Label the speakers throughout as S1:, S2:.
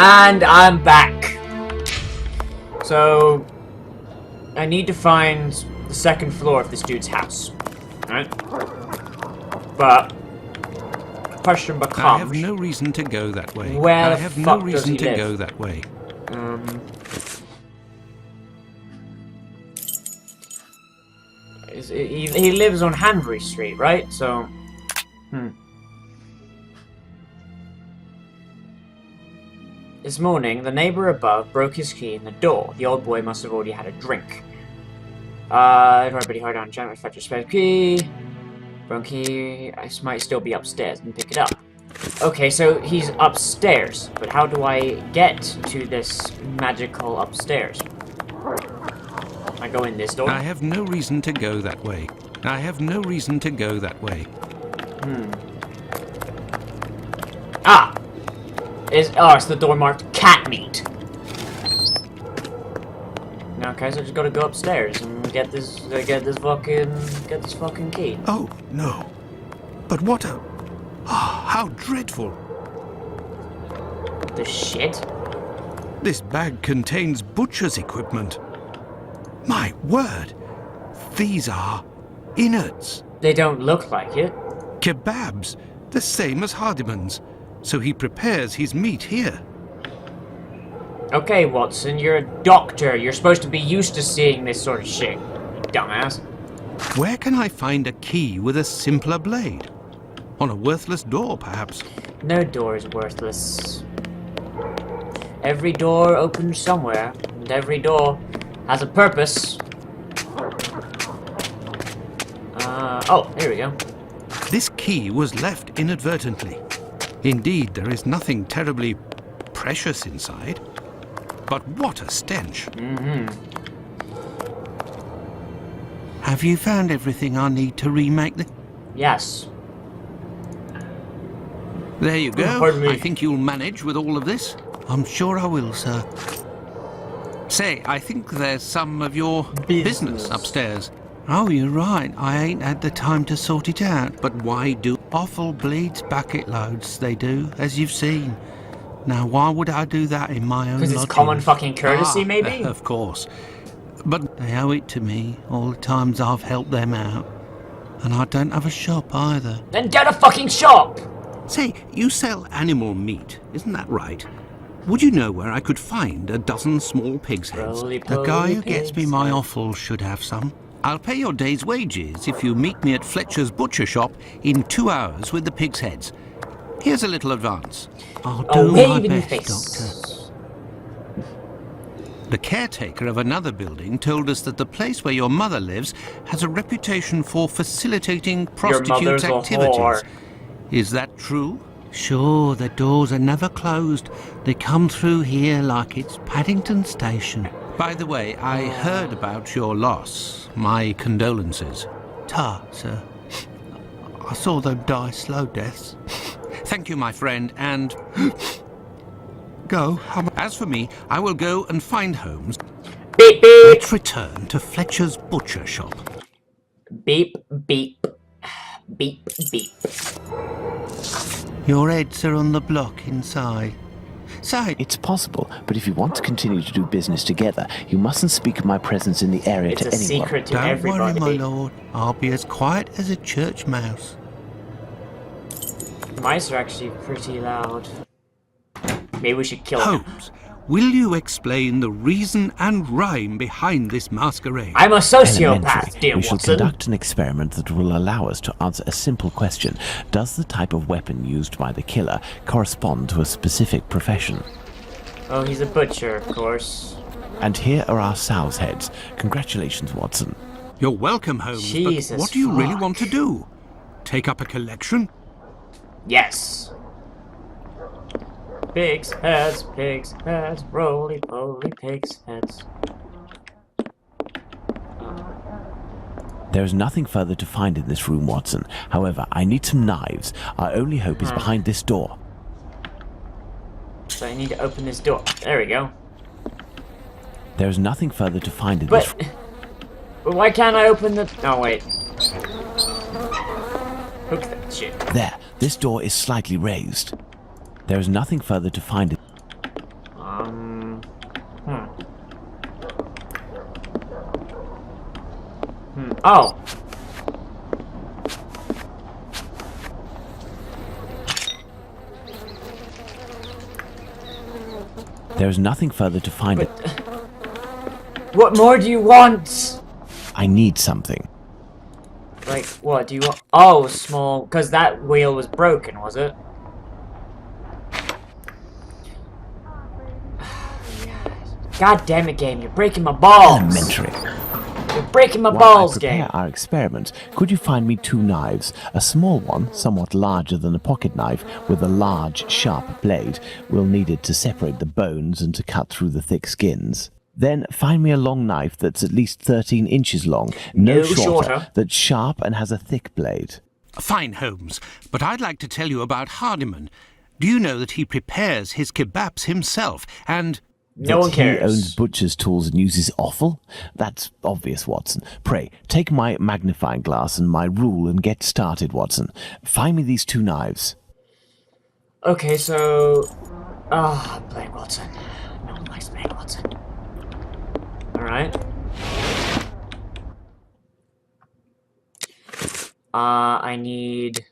S1: And I'm back. So, I need to find the second floor of this dude's house. Right? But, the question becomes...
S2: I have no reason to go that way.
S1: Where
S2: I
S1: the
S2: have
S1: fuck
S2: no
S1: does
S2: reason
S1: he
S2: to
S1: live?
S2: go that way.
S1: He lives on Hanbury Street, right? So, This morning, the neighbor above broke his key in the door. The old boy must have already had a drink. Tried pretty hard on jam, fetch your spare key. Broken key, I might still be upstairs and pick it up. Okay, so he's upstairs, but how do I get to this magical upstairs? I go in this door?
S2: I have no reason to go that way. I have no reason to go that way.
S1: Ah! It's the door marked cat meat. Okay, so I just gotta go upstairs and get this fucking key.
S2: Oh, no. But what a... Oh, how dreadful.
S1: The shit?
S2: This bag contains butcher's equipment. My word. These are innards.
S1: They don't look like it.
S2: Kebabs, the same as Hardiman's. So he prepares his meat here.
S1: Okay, Watson, you're a doctor. You're supposed to be used to seeing this sort of shit, you dumbass.
S2: Where can I find a key with a simpler blade? On a worthless door, perhaps?
S1: No door is worthless. Every door opens somewhere, and every door has a purpose. Oh, here we go.
S2: This key was left inadvertently. Indeed, there is nothing terribly precious inside. But what a stench. Have you found everything I need to remake the...
S1: Yes.
S2: There you go.
S1: Pardon me.
S2: I think you'll manage with all of this. I'm sure I will, sir. Say, I think there's some of your business upstairs. Oh, you're right. I ain't had the time to sort it out. But why do? Awful bleeds bucket loads, they do, as you've seen. Now, why would I do that in my own lodging?
S1: Because it's common fucking courtesy, maybe?
S2: Of course. But they owe it to me, all the times I've helped them out. And I don't have a shop either.
S1: Then get a fucking shop!
S2: Say, you sell animal meat, isn't that right? Would you know where I could find a dozen small pig's heads? The guy who gets me my offal should have some. I'll pay your day's wages if you meet me at Fletcher's butcher shop in 2 hours with the pig's heads. Here's a little advance. I'll do my best, Doctor. The caretaker of another building told us that the place where your mother lives has a reputation for facilitating prostitutes' activities. Is that true? Sure, the doors are never closed. They come through here like it's Paddington Station. By the way, I heard about your loss. My condolences. Ta, sir. I saw them die slow deaths. Thank you, my friend, and... Go. As for me, I will go and find Holmes.
S1: Beep, beep.
S2: Let's return to Fletcher's butcher shop.
S1: Beep, beep. Beep, beep.
S2: Your heads are on the block inside. Say,
S3: It's possible, but if you want to continue to do business together, you mustn't speak of my presence in the area
S1: It's
S3: to
S1: a
S3: anyone.
S1: secret to
S2: don't
S1: everybody.
S2: worry, my lord. I'll be as quiet as a church mouse.
S1: Mice are actually pretty loud. Maybe we should kill him.
S2: Holmes, will you explain the reason and rhyme behind this masquerade?
S1: I'm a sociopath,
S3: Elementary,
S1: dear
S3: we shall
S1: Watson.
S3: conduct an experiment that will allow us to answer a simple question. Does the type of weapon used by the killer correspond to a specific profession?
S1: Oh, he's a butcher, of course.
S3: And here are our sow's heads. Congratulations, Watson.
S2: You're welcome, Holmes,
S1: Jesus
S2: but what do you really
S1: fuck.
S2: want to do? Take up a collection?
S1: Yes. Pigs' heads, roly-poly pigs' heads.
S3: There is nothing further to find in this room, Watson. However, I need some knives. Our only hope is behind this door.
S1: So I need to open this door. There we go.
S3: There is nothing further to find in this room.
S1: But why can't I open the... Oh, wait. Hook that shit.
S3: There, this door is slightly raised. There is nothing further to find.
S1: Oh.
S3: There is nothing further to find.
S1: What more do you want?
S3: I need something.
S1: Like, what do you want? Oh, small. Because that wheel was broken, was it? God damn it, game. You're breaking my balls.
S3: Elementary.
S1: You're breaking my
S3: While
S1: balls,
S3: I prepare
S1: game.
S3: our experiment, could you find me 2 knives? A small one, somewhat larger than a pocket knife, with a large, sharp blade. We'll need it to separate the bones and to cut through the thick skins. Then find me a long knife that's at least 13 inches long, no shorter, that's sharp and has a thick blade.
S2: Fine, Holmes, but I'd like to tell you about Hardiman. Do you know that he prepares his kebabs himself, and...
S1: No one cares.
S3: He owns butcher's tools and uses offal? That's obvious, Watson. Pray, take my magnifying glass and my rule and get started, Watson. Find me these 2 knives.
S1: Okay, so... Ah, playing Watson. No one likes playing Watson. Alright. I need...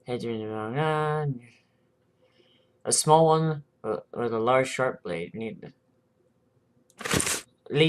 S1: a small one with a large sharp blade. We need...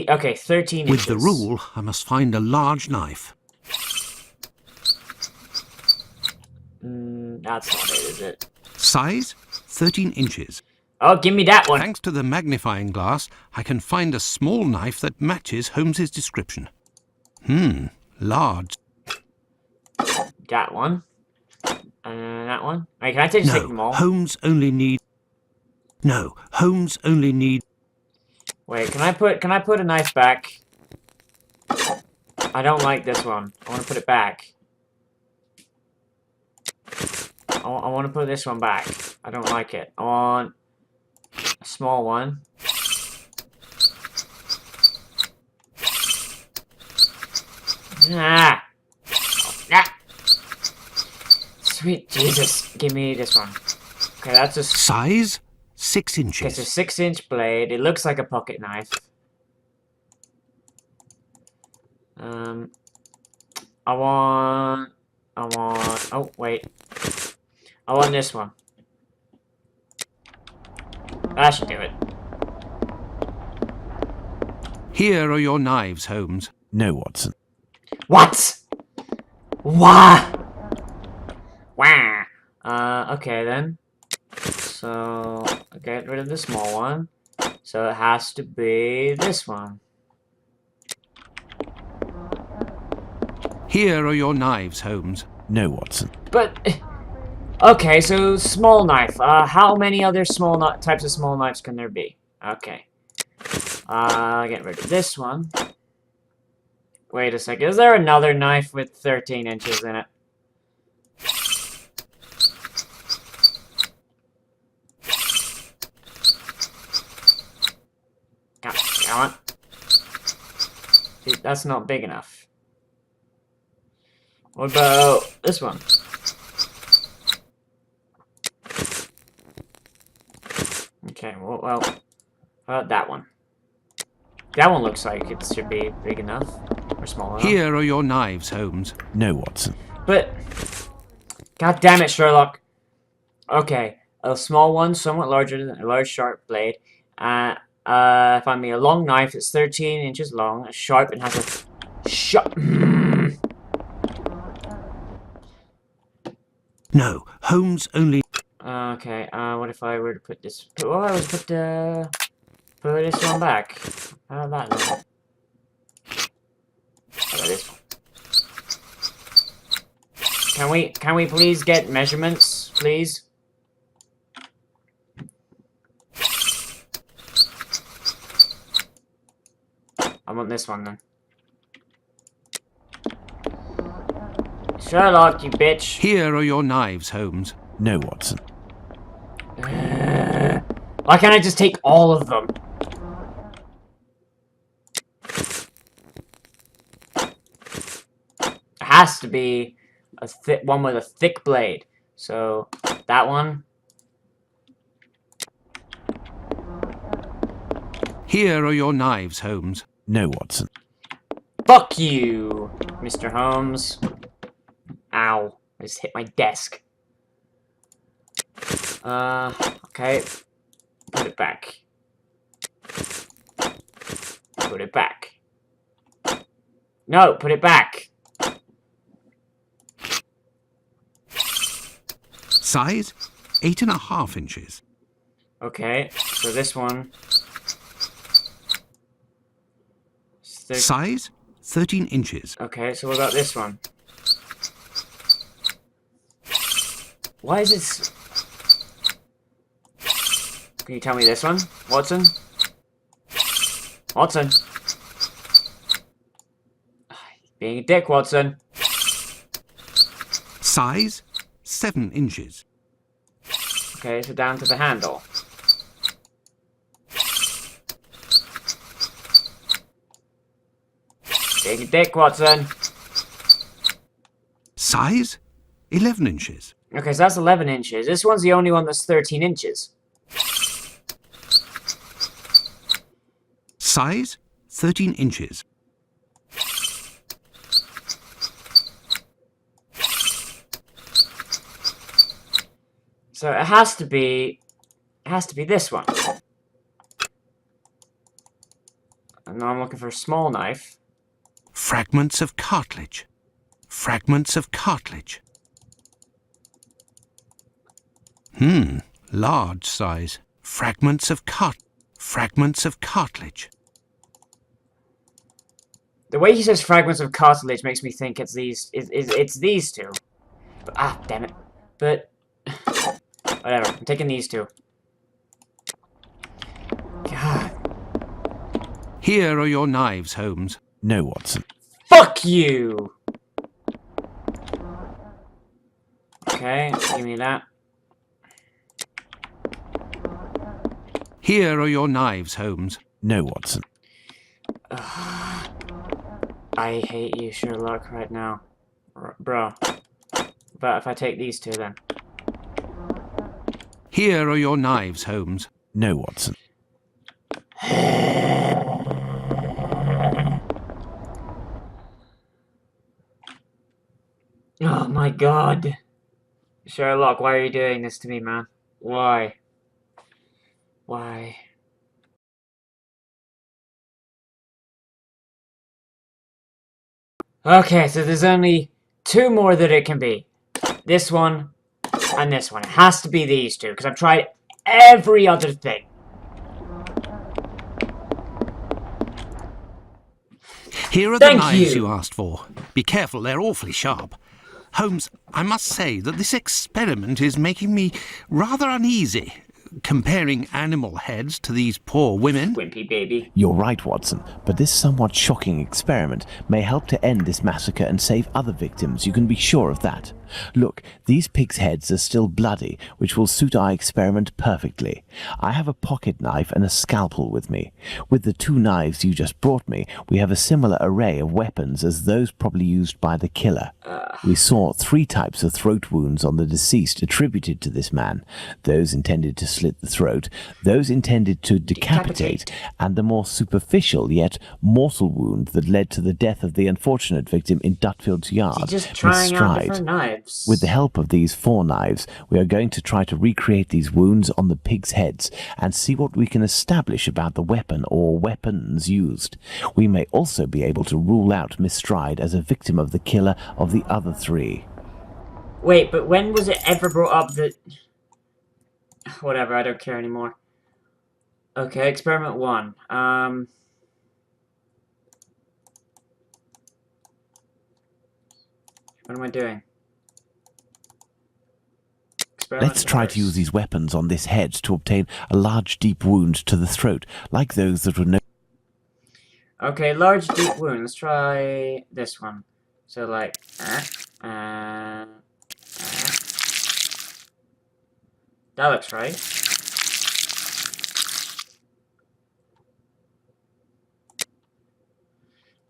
S1: Okay, 13 inches.
S2: With the rule, I must find a large knife.
S1: That's not it, is it?
S2: Size, 13 inches.
S1: Oh, give me that one.
S2: Thanks to the magnifying glass, I can find a small knife that matches Holmes's description. Large.
S1: That one. And that one. Wait, can I just take them all?
S2: Holmes only need... No, Holmes only need...
S1: Wait, can I put a knife back? I don't like this one. I want to put it back. I want to put this one back. I don't like it. I want a small one. Ah! Ah! Sweet Jesus. Give me this one. Okay, that's a...
S2: Size, 6 inches.
S1: It's a 6-inch blade. It looks like a pocket knife. I want... Oh, wait. I want this one. That should do it.
S2: Here are your knives, Holmes.
S3: No, Watson.
S1: What? Wah! Wah! Okay then. So, get rid of the small one. So it has to be this one.
S2: Here are your knives, Holmes.
S3: No, Watson.
S1: But... Okay, so small knife. How many other small types of small knives can there be? Okay. Get rid of this one. Wait a second. Is there another knife with 13 inches in it? Come on. See, that's not big enough. What about this one? Okay, well, how about that one? That one looks like it should be big enough. Or small enough.
S2: Here are your knives, Holmes.
S3: No, Watson.
S1: But... God damn it, Sherlock. Okay, a small one, somewhat larger than a large sharp blade. Find me a long knife that's 13 inches long, sharp, and has a... Sharp...
S2: No, Holmes only...
S1: Okay, what if I were to put this... Oh, I would put this one back. How about that then? How about this one? Can we please get measurements, please? I want this one then. Sherlock, you bitch.
S2: Here are your knives, Holmes.
S3: No, Watson.
S1: Why can't I just take all of them? It has to be a one with a thick blade. So, that one.
S2: Here are your knives, Holmes.
S3: No, Watson.
S1: Fuck you, Mr. Holmes. Ow. I just hit my desk. Okay. Put it back. Put it back. No, put it back.
S2: Size, 8.5 inches.
S1: Okay, so this one.
S2: Size, 13 inches.
S1: Okay, so what about this one? Why is it... Can you tell me this one, Watson? Watson! Being a dick, Watson.
S2: Size, 7 inches.
S1: Okay, so down to the handle. Being a dick, Watson.
S2: Size, 11 inches.
S1: Okay, so that's 11 inches. This one's the only one that's 13 inches.
S2: Size, 13 inches.
S1: So it has to be this one. And now I'm looking for a small knife.
S2: Fragments of cartilage. Fragments of cartilage. Large size. Fragments of cartilage.
S1: The way he says fragments of cartilage makes me think it's these. It's these two. But, damn it. But whatever. I'm taking these two. God.
S2: Here are your knives, Holmes.
S3: No, Watson.
S1: Fuck you! Okay, give me that.
S2: Here are your knives, Holmes.
S3: No, Watson.
S1: I hate you, Sherlock, right now. Bro. But if I take these two, then.
S2: Here are your knives, Holmes.
S3: No, Watson.
S1: Oh my god. Sherlock, why are you doing this to me, man? Why? Why? Okay, so there's only two more that it can be. This one and this one. It has to be these two, because I've tried every other thing.
S2: Here are the knives you asked for. Be careful, they're awfully sharp. Holmes, I must say that this experiment is making me rather uneasy. Comparing animal heads to these poor women.
S1: Wimpy baby.
S3: You're right, Watson, but this somewhat shocking experiment may help to end this massacre and save other victims. You can be sure of that. Look, these pigs' heads are still bloody, which will suit our experiment perfectly. I have a pocket knife and a scalpel with me. With the two knives you just brought me, we have a similar array of weapons as those probably used by the killer. We saw 3 types of throat wounds on the deceased attributed to this man. Those intended to slit the throat, those intended to decapitate, and the more superficial yet mortal wound that led to the death of the unfortunate victim in Dutfield's yard.
S1: He's just trying out different knives.
S3: With the help of these 4 knives, we are going to try to recreate these wounds on the pigs' heads and see what we can establish about the weapon or weapons used. We may also be able to rule out Miss Stride as a victim of the killer of the other 3.
S1: Wait, but when was it ever brought up that... Whatever, I don't care anymore. Okay, experiment 1. What am I doing?
S3: Let's try to use these weapons on this head to obtain a large deep wound to the throat, like those that were
S1: Okay, large deep wound. Let's try this one. So like, that looks right.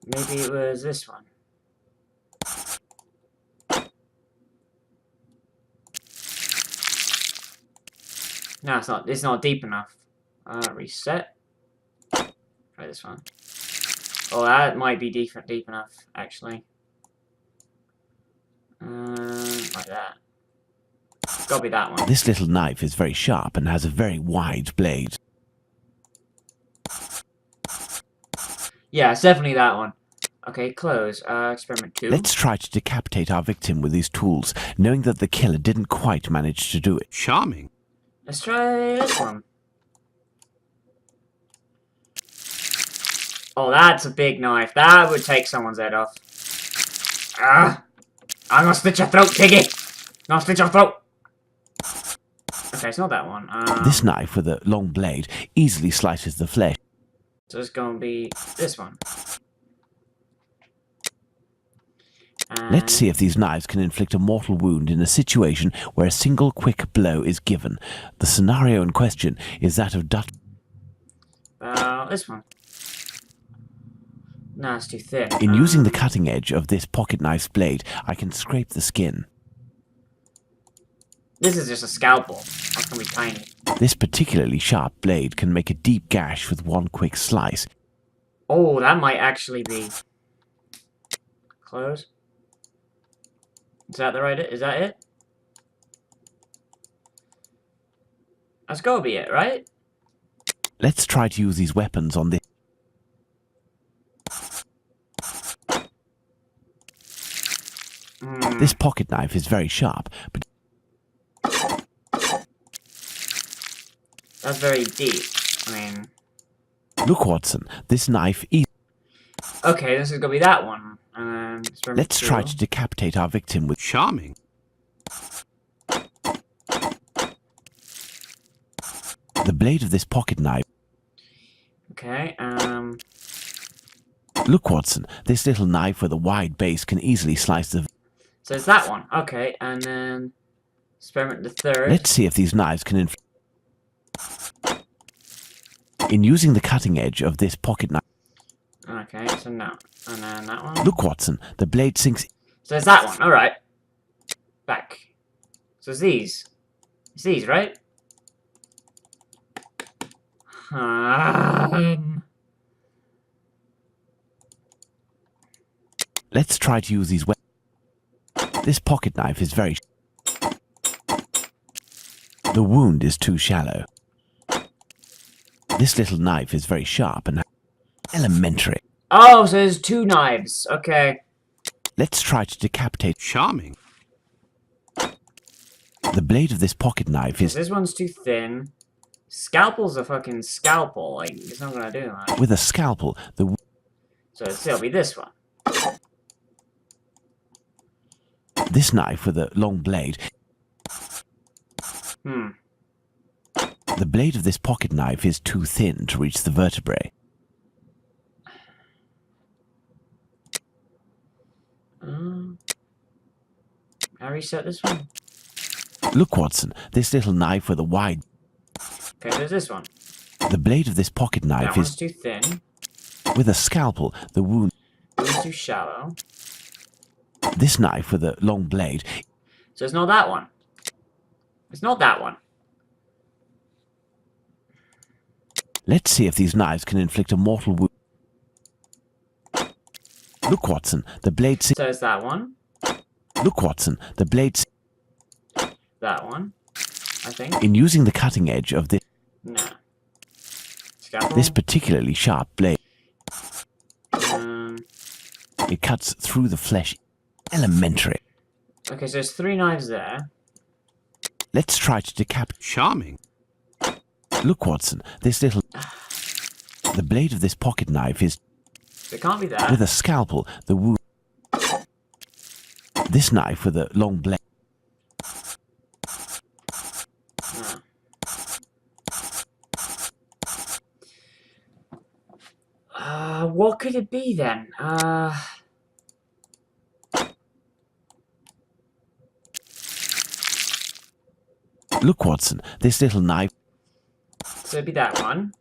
S1: Maybe it was this one. No, it's not. It's not deep enough. Reset. Try this one. Oh, that might be deep enough, actually. Like that. It's gotta be that one.
S3: This little knife is very sharp and has a very wide blade.
S1: Yeah, it's definitely that one. Okay, close. Experiment 2.
S3: Let's try to decapitate our victim with these tools, knowing that the killer didn't quite manage to do it.
S2: Charming.
S1: Let's try this one. Oh, that's a big knife. That would take someone's head off. Ah! I'm gonna slit your throat, Tiggy! I'm gonna slit your throat! Okay, it's not that one.
S3: This knife with a long blade easily slices the flesh.
S1: So it's gonna be this one.
S3: Let's see if these knives can inflict a mortal wound in a situation where a single quick blow is given. The scenario in question is that of
S1: this one. No, it's too thin.
S3: In using the cutting edge of this pocket knife's blade, I can scrape the skin.
S1: This is just a scalpel. That's gonna be tiny.
S3: This particularly sharp blade can make a deep gash with one quick slice.
S1: Oh, that might actually be... Close. Is that the right... Is that it? That's gotta be it, right?
S3: Let's try to use these weapons on this. This pocket knife is very sharp, but...
S1: That's very deep. I mean...
S3: Look, Watson, this knife is...
S1: Okay, this is gonna be that one.
S3: Let's try to decapitate our victim with...
S2: Charming.
S3: The blade of this pocket knife...
S1: Okay,
S3: Look, Watson, this little knife with a wide base can easily slice the...
S1: So it's that one. Okay, and then... Experiment the third.
S3: Let's see if these knives can In using the cutting edge of this pocket knife...
S1: Okay, so no. And then that one.
S3: Look, Watson, the blade sinks...
S1: So it's that one, alright. Back. So it's these. It's these, right?
S3: Let's try to use these weapons. This pocket knife is very... The wound is too shallow. This little knife is very sharp and elementary.
S1: Oh, so there's two knives. Okay.
S3: Let's try to decapitate...
S2: Charming.
S3: The blade of this pocket knife is...
S1: This one's too thin. Scalpel's a fucking scalpel. Like, it's not gonna do that.
S3: With a scalpel, the...
S1: So it'll be this one.
S3: This knife with a long blade... The blade of this pocket knife is too thin to reach the vertebrae.
S1: I reset this one.
S3: Look, Watson, this little knife with a wide...
S1: Okay, there's this one.
S3: The blade of this pocket knife
S1: That one's
S3: is...
S1: too thin.
S3: With a scalpel, the wound...
S1: It's too shallow.
S3: This knife with a long blade...
S1: So it's not that one. It's not that one.
S3: Let's see if these knives can inflict a mortal wound. Look, Watson, the blade...
S1: So it's that one.
S3: Look, Watson, the blade...
S1: That one, I think.
S3: In using the cutting edge of this...
S1: No. Scalpel.
S3: This particularly sharp blade... It cuts through the flesh. Elementary.
S1: Okay, so there's three knives there.
S3: Let's try to decapitate...
S2: Charming.
S3: Look, Watson, this little... The blade of this pocket knife is...
S1: It can't be that.
S3: With a scalpel, the wound... This knife with a long blade...
S1: What could it be then?
S3: Look, Watson, this little knife...
S1: So it'd be that one.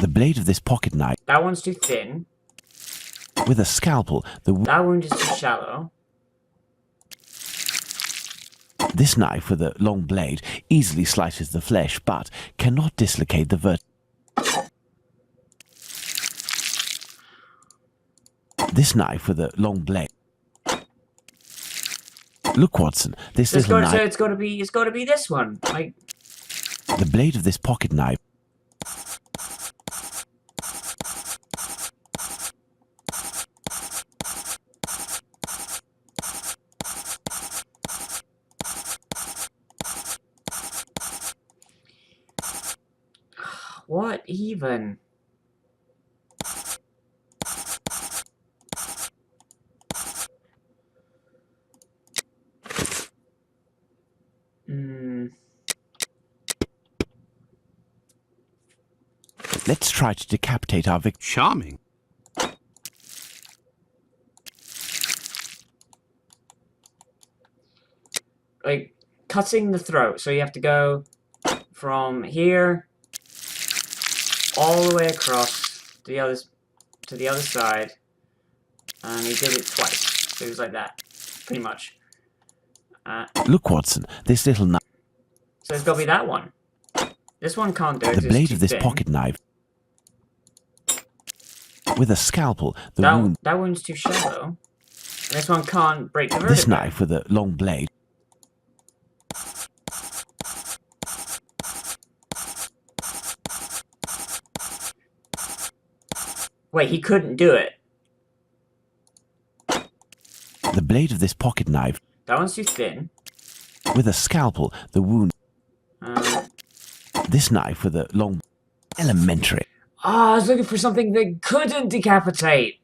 S3: The blade of this pocket knife...
S1: That one's too thin.
S3: With a scalpel, the...
S1: That wound is too shallow.
S3: This knife with a long blade easily slices the flesh, but cannot dislocate the This knife with a long blade. Look, Watson, this little knife...
S1: So it's gotta be this one. Like...
S3: The blade of this pocket knife.
S1: What even?
S3: Let's try to decapitate our victim.
S2: Charming.
S1: Like, cutting the throat. So you have to go from here all the way across to the other side. And he did it twice. So it was like that. Pretty much.
S3: Look, Watson, this little knife.
S1: So it's gotta be that one. This one can't do it.
S3: The blade of this pocket knife. With a scalpel,
S1: that wound's too shallow. And this one can't break the vertebrae.
S3: This knife with a long blade.
S1: Wait, he couldn't do it.
S3: The blade of this pocket knife.
S1: That one's too thin.
S3: With a scalpel, the wound. This knife with a long... Elementary.
S1: I was looking for something that couldn't decapitate.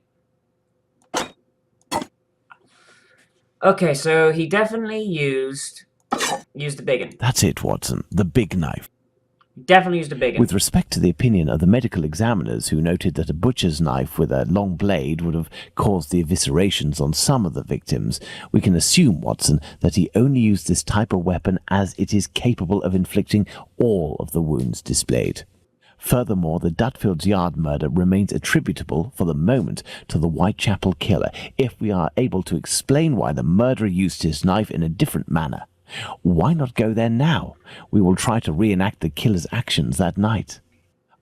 S1: Okay, so he definitely used the big one.
S3: That's it, Watson. The big knife.
S1: Definitely used a big one.
S3: With respect to the opinion of the medical examiners who noted that a butcher's knife with a long blade would have caused the eviscerations on some of the victims, we can assume, Watson, that he only used this type of weapon as it is capable of inflicting all of the wounds displayed. Furthermore, the Dutfield's Yard murder remains attributable, for the moment, to the Whitechapel killer, if we are able to explain why the murderer used his knife in a different manner. Why not go there now? We will try to reenact the killer's actions that night.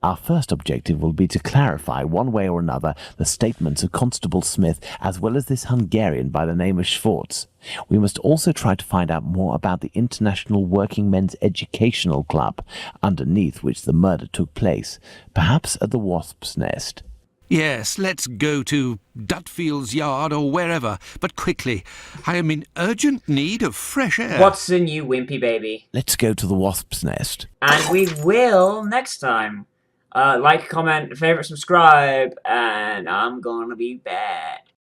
S3: Our first objective will be to clarify, one way or another, the statements of Constable Smith, as well as this Hungarian by the name of Schwartz. We must also try to find out more about the International Working Men's Educational Club, underneath which the murder took place, perhaps at the Wasp's Nest.
S2: Yes, let's go to Dutfield's Yard or wherever, but quickly. I am in urgent need of fresh air.
S1: Watson, you wimpy baby.
S3: Let's go to the Wasp's Nest.
S1: And we will next time. Like, comment, favorite, subscribe, and I'm gonna be back.